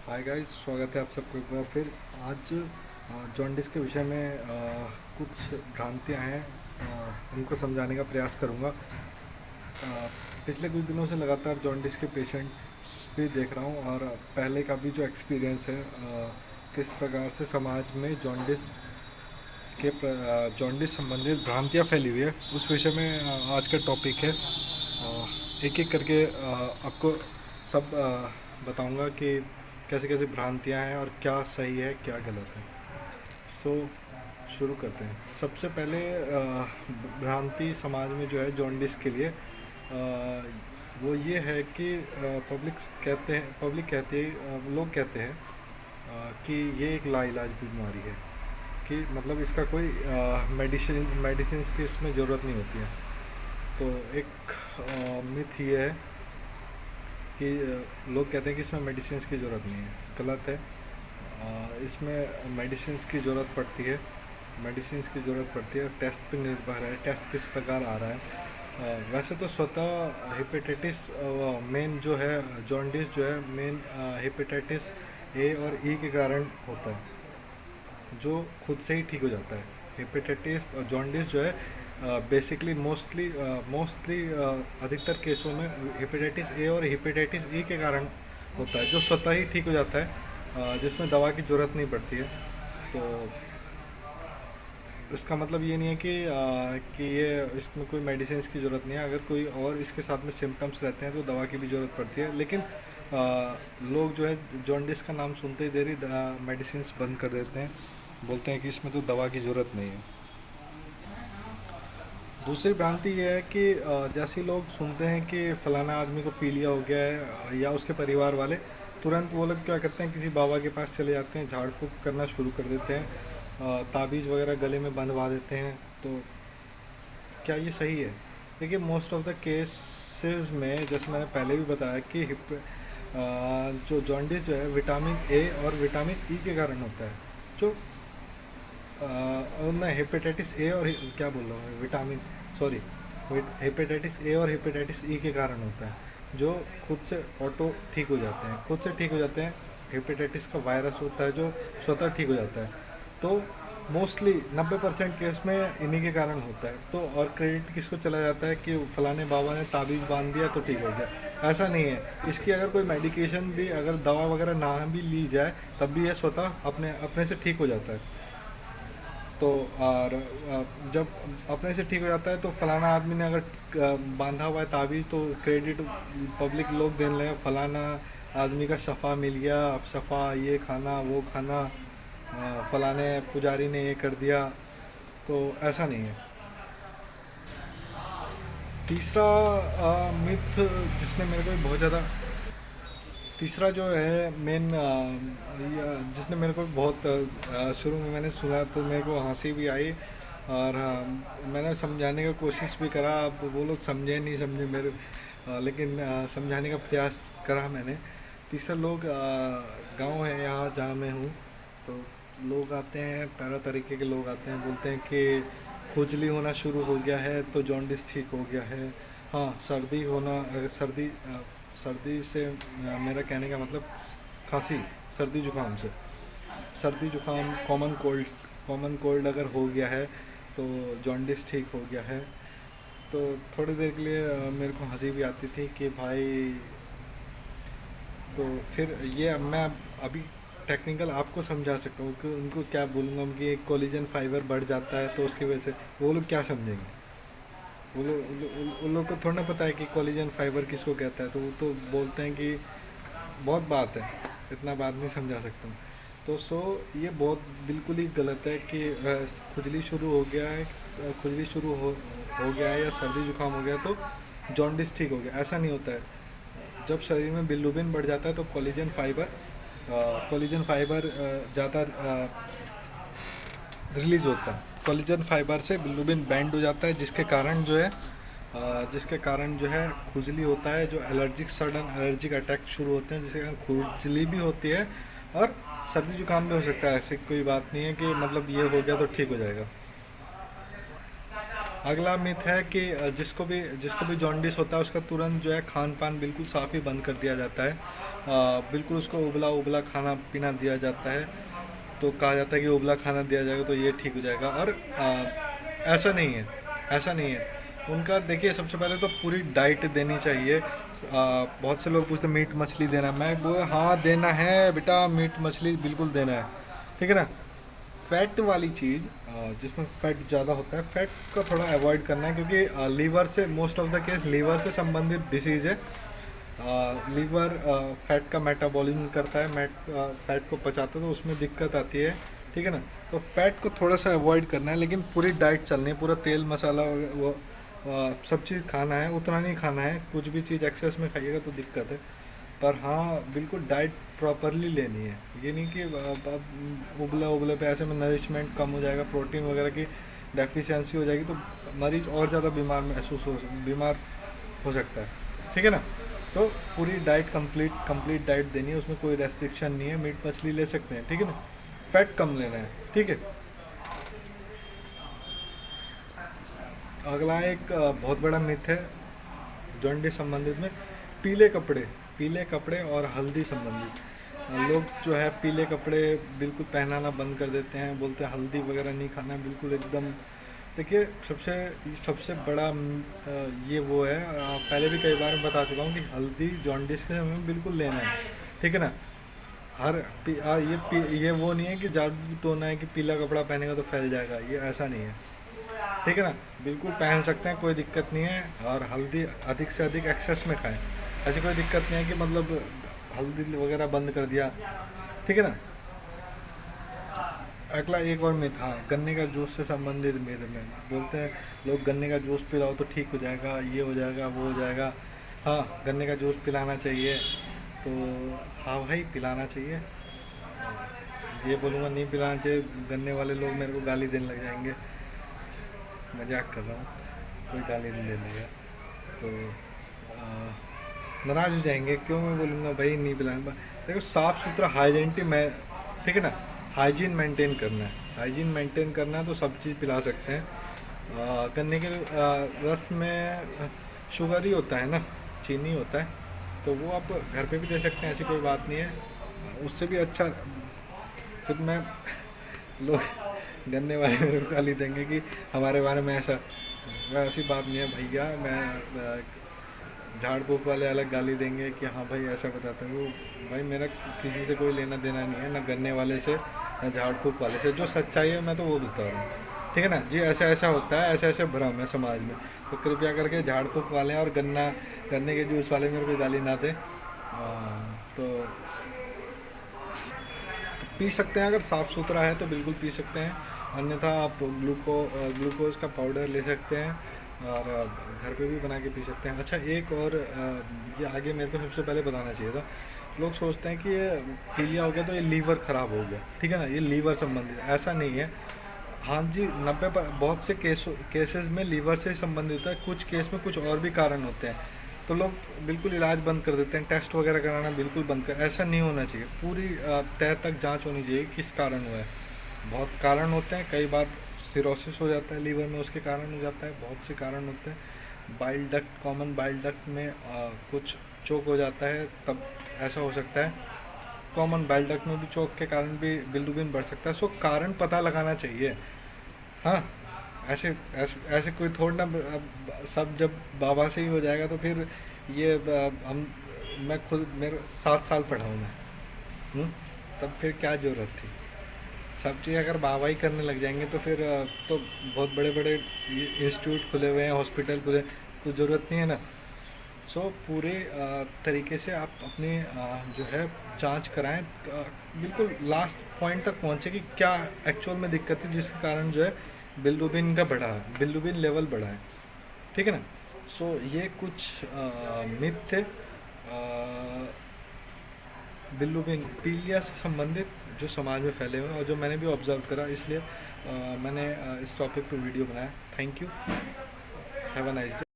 Hi guys, स्वागत है आप सबको एक बार फिर। आज जॉन्डिस के विषय में कुछ भ्रांतियां हैं, उनको समझाने का प्रयास करूंगा। पिछले कुछ दिनों से लगातार जॉन्डिस के पेशेंट्स भी देख रहा हूं, और पहले का भी जो एक्सपीरियंस है, किस प्रकार से समाज में जॉन्डिस संबंधित भ्रांतियां फैली हुई है, उस विषय में आज का टॉपिक है। एक एक करके आपको सब बताऊंगा कि कैसे कैसे भ्रांतियां हैं और क्या सही है क्या गलत है। सो शुरू करते हैं। सबसे पहले भ्रांति समाज में जो है जॉन्डिस के लिए, वो ये है कि पब्लिक कहते हैं, लोग कहते हैं कि ये एक लाइलाज बीमारी है, कि मतलब इसका कोई मेडिसिन की इसमें ज़रूरत नहीं होती है। तो एक मिथ ये है कि लोग कहते हैं कि इसमें मेडिसिन की ज़रूरत नहीं है। गलत है। इसमें मेडिसिन की ज़रूरत पड़ती है। टेस्ट पे निर्भर है, टेस्ट किस प्रकार आ रहा है। वैसे तो स्वतः हेपेटाइटिस मेन जो है, जॉन्डिस जो है मेन हेपेटाइटिस ए और ई के कारण होता है, जो खुद से ही ठीक हो जाता है। हेपेटाइटिस और जॉन्डिस जो है बेसिकली मोस्टली अधिकतर केसों में हेपेटाइटिस ए और हेपेटाइटिस ई के कारण होता है, जो स्वतः ही ठीक हो जाता है, जिसमें दवा की ज़रूरत नहीं पड़ती है। तो इसका मतलब ये नहीं है कि ये इसमें कोई मेडिसिन की ज़रूरत नहीं है। अगर कोई और इसके साथ में सिम्टम्स रहते हैं तो दवा की भी ज़रूरत पड़ती है, लेकिन लोग जो है जॉन्डिस का नाम सुनते ही देरी मेडिसिन बंद कर देते हैं, बोलते हैं कि इसमें तो दवा की ज़रूरत नहीं है। दूसरी भ्रांति ये है कि जैसे ही लोग सुनते हैं कि फलाना आदमी को पीलिया हो गया है या उसके परिवार वाले, तुरंत वो लोग क्या करते हैं, किसी बाबा के पास चले जाते हैं, झाड़ फूँक करना शुरू कर देते हैं, ताबीज़ वगैरह गले में बंधवा देते हैं। तो क्या ये सही है? देखिए, मोस्ट ऑफ द केसेस में, जैसे मैंने पहले भी बताया कि जो जॉन्डिस जो है विटामिन ए और विटामिन ई के कारण होता है। जो और मैं हेपेटाइटिस ए और क्या बोल रहा हूँ, विटामिन, सॉरी, हेपेटाइटिस ए और हेपेटाइटिस ई के कारण होता है, जो खुद से ऑटो ठीक हो जाते हैं, खुद से ठीक हो जाते हैं। हेपेटाइटिस का वायरस होता है जो स्वतः ठीक हो जाता है। तो मोस्टली 90% केस में इन्हीं के कारण होता है। तो और क्रेडिट किसको चला जाता है कि फलाने बाबा ने ताबीज़ बांध दिया तो ठीक हो गया। ऐसा नहीं है। इसकी अगर कोई मेडिकेशन भी, अगर दवा वगैरह ना भी ली जाए, तब भी यह स्वतः अपने अपने से ठीक हो जाता है। तो और जब अपने से ठीक हो जाता है, तो फलाना आदमी ने अगर बांधा हुआ है ताबीज़, तो क्रेडिट पब्लिक लोग देने लगे, फलाना आदमी का शफ़ा मिल गया, अब शफ़ा, ये खाना वो खाना, फलाने पुजारी ने ये कर दिया। तो ऐसा नहीं है। तीसरा मिथ जिसने मेरे को बहुत ज़्यादा, तीसरा जो है मेन, जिसने मेरे को बहुत शुरू में मैंने सुना तो मेरे को हंसी भी आई, और मैंने समझाने का कोशिश भी करा। अब वो लोग समझे नहीं समझे मेरे, लेकिन समझाने का प्रयास करा मैंने। तीसरा लोग, गांव है यहाँ जहाँ मैं हूँ, तो लोग आते हैं, तरह तरीके के लोग आते हैं, बोलते हैं कि खुजली होना शुरू हो गया है तो जॉन्डिस ठीक हो गया है। हाँ, सर्दी होना, अगर सर्दी से मेरा कहने का मतलब खांसी, सर्दी जुकाम से, सर्दी जुकाम, कॉमन कोल्ड अगर हो गया है तो जॉन्डिस ठीक हो गया है। तो थोड़ी देर के लिए मेरे को हंसी भी आती थी कि भाई, तो फिर ये मैं अभी टेक्निकल आपको समझा सकता हूँ कि उनको क्या बोलूँगा कि कोलेजन फाइबर बढ़ जाता है तो उसकी वजह से वो लोग क्या समझेंगे। उन लोग को थोड़ा ना पता है कि कोलेजन फाइबर किसको कहता है, तो वो तो बोलते हैं कि बहुत बात है, इतना बात नहीं समझा सकता हूँ। तो ये बहुत बिल्कुल ही गलत है कि खुजली शुरू हो गया है, हो गया है या सर्दी जुकाम हो गया तो जॉन्डिस ठीक हो गया, ऐसा नहीं होता है। जब शरीर में बिल्रुबिन बढ़ जाता है तो कोलेजन फाइबर ज़्यादा रिलीज होता है। कोलेजन फाइबर से बिल्रुबिन बैंड हो जाता है, जिसके कारण जो है खुजली होता है, जो सडन एलर्जिक अटैक शुरू होते हैं, जिसके कारण खुजली भी होती है और सर्दी जुकाम भी हो सकता है। ऐसी कोई बात नहीं है कि मतलब ये हो गया तो ठीक हो जाएगा। अगला मिथ है कि जिसको भी जॉन्डिस होता है उसका तुरंत जो है खान पान बिल्कुल साफ़ ही बंद कर दिया जाता है। बिल्कुल उसको उबला उबला खाना पीना दिया जाता है। तो कहा जाता है कि उबला खाना दिया जाएगा तो ये ठीक हो जाएगा, और ऐसा नहीं है, ऐसा नहीं है। उनका देखिए, सबसे पहले तो पूरी डाइट देनी चाहिए। बहुत से लोग पूछते हैं मीट मछली देना है, मैं बोल हाँ देना है बेटा, मीट मछली बिल्कुल देना है, ठीक है ना। फैट वाली चीज़, जिसमें फैट ज़्यादा होता है, फैट का थोड़ा अवॉइड करना है, क्योंकि लीवर से, most of the case liver से संबंधित डिसीज़ है। लीवर फैट का मेटाबॉलिज्म करता है, फैट को पचाता है, तो उसमें दिक्कत आती है, ठीक है ना। तो फैट को थोड़ा सा अवॉइड करना है, लेकिन पूरी डाइट चलनी है, पूरा तेल मसाला वो सब चीज़ खाना है, उतना नहीं खाना है। कुछ भी चीज़ एक्सेस में खाइएगा तो दिक्कत है। पर हाँ, बिल्कुल डाइट प्रॉपरली लेनी है। ये नहीं कि उबला उबले पे ऐसे में नरिशमेंट कम हो जाएगा, प्रोटीन वगैरह की डेफिशिएंसी हो जाएगी, तो मरीज और ज़्यादा बीमार हो सकता है, ठीक है ना। तो पूरी डाइट कंप्लीट डाइट देनी है, उसमें कोई रेस्ट्रिक्शन नहीं है। मीट मछली ले सकते हैं, ठीक है ना। फैट कम लेना है, ठीक है। अगला एक बहुत बड़ा मिथ है जॉन्डिस संबंधित में, पीले कपड़े, पीले कपड़े और हल्दी संबंधित। लोग जो है पीले कपड़े बिल्कुल पहनाना बंद कर देते हैं, बोलते हैं हल्दी वगैरह नहीं खाना है, बिल्कुल एकदम। देखिए, सबसे सबसे बड़ा ये वो है, पहले भी कई बार बता चुका हूँ कि हल्दी जॉन्डिस के समय में बिल्कुल लेना है, ठीक है ना। ये वो नहीं है कि जादू टोना है कि पीला कपड़ा पहनेगा तो फैल जाएगा, ये ऐसा नहीं है, ठीक है ना। बिल्कुल पहन सकते हैं, कोई दिक्कत नहीं है। और हल्दी अधिक से अधिक एक्सेस में खाएं, ऐसी कोई दिक्कत नहीं है कि मतलब हल्दी वगैरह बंद कर दिया, ठीक है ना। अगला एक और मिथ, हाँ, गन्ने का जूस से संबंधित मिथ में बोलते हैं लोग, गन्ने का जूस पिलाओ तो ठीक हो जाएगा, ये हो जाएगा, वो हो जाएगा। हाँ, गन्ने का जूस पिलाना चाहिए, तो हाँ भाई पिलाना चाहिए। ये बोलूँगा नहीं पिलाना चाहिए, गन्ने वाले लोग मेरे को गाली देने लग जाएंगे। मजाक कर रहा हूँ, कोई गाली नहीं देने का। तो नाराज़ हो जाएंगे, क्यों मैं बोलूँगा भाई नहीं पिलाऊंगा। देखो, साफ़ सुथरा हाइजीनिटी मैं, ठीक है ना, हाइजीन मेंटेन करना है, हाइजीन मेंटेन करना है तो सब चीज़ पिला सकते हैं। गन्ने के रस में शुगर ही होता है ना, चीनी होता है, तो वो आप घर पे भी दे सकते हैं, ऐसी कोई बात नहीं है। उससे भी अच्छा, फिर मैं लोग गन्ने वाले मेरे को गाली देंगे कि हमारे बारे में ऐसा, वैसी बात नहीं है भैया। मैं झाड़ फूक वाले अलग गाली देंगे कि हाँ भाई ऐसा बताते हैं वो, भाई मेरा किसी से कोई लेना देना नहीं है, ना गन्ने वाले से ना झाड़ फूक वाले से। जो सच्चाई है मैं तो वो बता रहा हूँ, ठीक है ना जी। ऐसा ऐसा होता है, ऐसे ऐसे भ्रम है समाज में, तो कृपया करके झाड़ फूक वाले और गन्ने के जूस वाले मेरे को गाली ना दे। तो पी सकते हैं, अगर साफ़ सुथरा है तो बिल्कुल पी सकते हैं, अन्यथा आप ग्लूकोज का पाउडर ले सकते हैं, और घर पे भी बना के पी सकते हैं। अच्छा, एक और ये आगे मेरे को सबसे पहले बताना चाहिए था। लोग सोचते हैं कि ये पी लिया हो गया तो ये लीवर ख़राब हो गया, ठीक है ना, ये लीवर संबंधित, ऐसा नहीं है। हाँ जी, 90 पर बहुत से केसेस में लीवर से संबंधित होता है, कुछ केस में कुछ और भी कारण होते हैं, तो लोग बिल्कुल इलाज बंद कर देते हैं, टेस्ट वगैरह कराना बिल्कुल बंद कर, ऐसा नहीं होना चाहिए। पूरी तह तक जांच होनी चाहिए किस कारण हुआ है। बहुत कारण होते हैं, कई बार सिरोसिस हो जाता है लीवर में, उसके कारण हो जाता है, बहुत से कारण होते हैं। Bile duct, common bile duct में कुछ चोक हो जाता है, तब ऐसा हो सकता है। कॉमन बाइल डक्ट में भी चोक के कारण भी बिल्डुबिन बढ़ सकता है। सो कारण पता लगाना चाहिए। हाँ, ऐसे ऐसे ऐसे कोई थोड़ा ना सब जब बाबा से ही हो जाएगा तो फिर ये हम, मैं खुद, मेरे 7 साल पढ़ा हूँ मैं, हूँ, तब फिर क्या ज़रूरत थी। सब चीज़ अगर बाबा ही करने लग जाएंगे तो फिर तो बहुत बड़े बड़े इंस्टीट्यूट खुले हुए हैं, हॉस्पिटल खुले, तो ज़रूरत नहीं है ना। सो पूरे तरीके से आप अपनी जो है जांच कराएं, बिल्कुल लास्ट पॉइंट तक पहुँचे कि क्या एक्चुअल में दिक्कत है जिसके कारण जो है बिल्डुबिन का बढ़ा है, बिल्डुबिन लेवल बढ़ा है, ठीक है ना। सो ये कुछ मिथ थे बिल्लुबिन पीलिया से संबंधित, जो समाज में फैले हुए हैं और जो मैंने भी ऑब्जर्व करा, इसलिए मैंने इस टॉपिक पर वीडियो बनाया। Thank you, have a nice day.